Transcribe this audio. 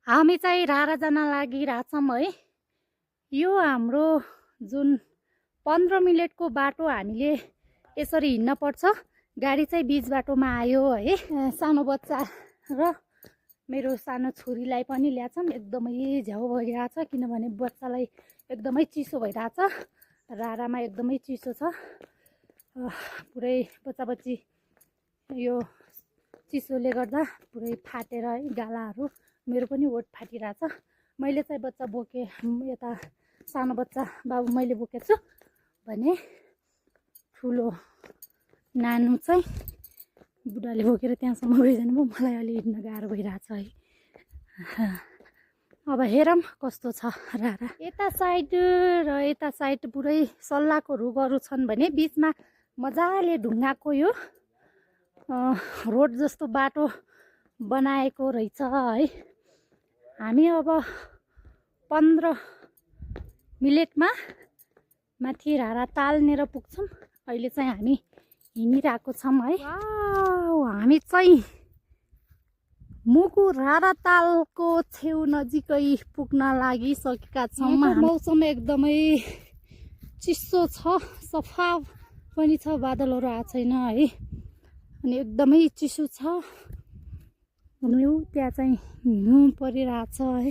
हामी चाहिँ रारा जान लागिरहेछौँ है। यो हाम्रो जुन 15 मिनेटको बाटो हामीले यसरी हिँड्न पर्छ। गाडी चाहिँ बीच बाटोमा आयो है। सानो बच्चा र मेरो सानो छोरीलाई पनि ल्याछौँ। एकदमै झ्याउ भइरहेछ किनभने बच्चालाई एकदमै चिसो भइरहेछ। रारामा एकदमै चिसो छ। पुरै बच्चा बच्ची यो चिसोले गर्दा पुरै फाटेर है गालाहरू। मेरो पनि ओठ फाटिरहेछ। मैले चाहिँ बच्चा बोके यता सानो बच्चा बाबु मैले बोकेको छु भने ठुलो नानु चाहिँ बुढाले बोकेर त्यहाँसम्म गइजानु भयो। मलाई अलि हिँड्न गाह्रो भइरहेछ है। अब हेरौँ कस्तो छ रारा। यता साइड र यता साइड पुरै सल्लाहको रुखहरू छन् भने बिचमा मजाले ढुङ्गाको यो रोड जस्तो बाटो बनाएको रहेछ है। हामी अब 15 मिनेटमा माथि रारा तालनेर पुग्छौँ। अहिले चाहिँ हामी हिँडिरहेको छौँ है। हामी चाहिँ मुगु रारा तालको छेउ नजिकै पुग्न लागिसकेका छौँ। मौसम एकदमै चिसो छ, सफा पनि छ, बादलहरू आएको छैन है। अनि एकदमै चिसो छ। त्यहाँ चाहिँ हिउँ परिरहेछ है।